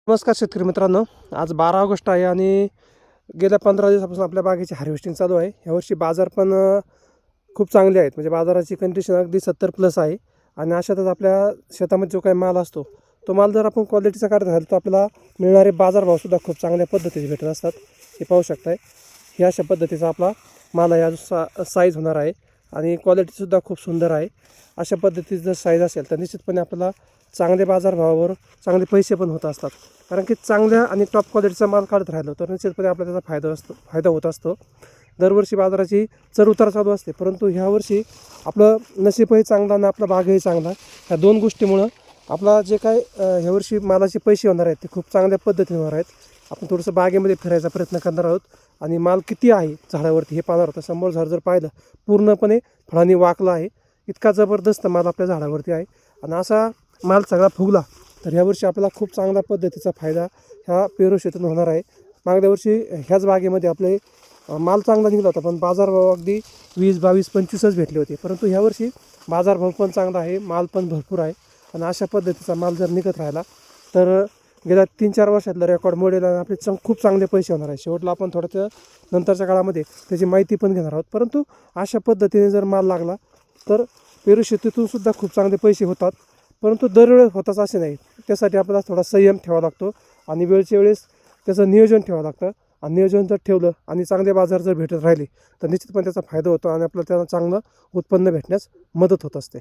नमस्कार शेतकरी मित्रांनो, आज 12 ऑगस्ट आहे आणि गेल्या 15 दिवसापासून आपल्या बागेची हार्वेस्टिंग चालू आहे. यावर्षी बाजार पण खूप चांगले आहेत. म्हणजे बाजाराची कंडिशन अगदी 70+ आहे. आणि अशातच आपल्या शेतामध्ये जो काही माल असतो तो माल जर आपण क्वालिटीचा काढत राहिलो तर आपल्याला मिळणारे बाजारभावसुद्धा खूप चांगल्या पद्धतीने भेटत असतात. हे पाहू शकताय, हे अशा पद्धतीचा आपला माल आहे. साईज होणार आहे आणि क्वालिटीसुद्धा खूप सुंदर आहे. अशा पद्धतीची जर साईज असेल तर निश्चितपणे आपल्याला चांगले बाजारभावावर चांगले पैसे पण होत असतात. कारण की चांगल्या आणि टॉप क्वालिटीचा माल काढत राहिलो तर निश्चितपणे आपल्याला त्याचा फायदा होत असतो. दरवर्षी बाजाराची चढउतार चालू असते, परंतु ह्यावर्षी आपलं नशीबही चांगलं आणि आपला बागही चांगला. ह्या दोन गोष्टीमुळं आपला जे काय ह्यावर्षी मालाचे पैसे होणार आहेत ते खूप चांगल्या पद्धतीने होणार आहेत. आपण थोडंसं बागेमध्ये फिरायचा प्रयत्न करणार आहोत आणि माल किती आहे झाडावरती हे पाहणार आहोत. समोर झाड जर पाहिलं पूर्णपणे फळांनी वाकला आहे. इतका जबरदस्त माल आपल्या झाडावरती आहे आणि असा माल सगळा फुगला तर ह्यावर्षी आपल्याला खूप चांगल्या पद्धतीचा फायदा ह्या पेरू शेतीतून होणार आहे. मागल्या वर्षी ह्याच बागेमध्ये आपले माल चांगला निघाला होता, पण बाजारभाव अगदी 20, 22, 25च भेटले होते. परंतु ह्यावर्षी बाजारभाव पण चांगला आहे, माल पण भरपूर आहे आणि अशा पद्धतीचा माल जर निघत राहिला तर गेल्या 3-4 वर्षातला रेकॉर्ड मोडेल आणि आपले खूप चांगले पैसे होणार आहे. शेवटला आपण थोड्या नंतरच्या काळामध्ये त्याची माहिती पण घेणार आहोत. परंतु अशा पद्धतीने जर माल लागला तर पेरू शेतीतून सुद्धा खूप चांगले पैसे होतात. परंतु दरवेळेस होताच असे नाही. त्यासाठी आपल्याला थोडा संयम ठेवावा लागतो आणि वेळच्या वेळेस त्याचं नियोजन ठेवावं लागतं. आणि नियोजन जर ठेवलं आणि चांगले बाजार जर भेटत राहिले तर निश्चितपणे त्याचा फायदा होतो आणि आपल्याला त्याला चांगलं उत्पन्न भेटण्यास मदत होत असते.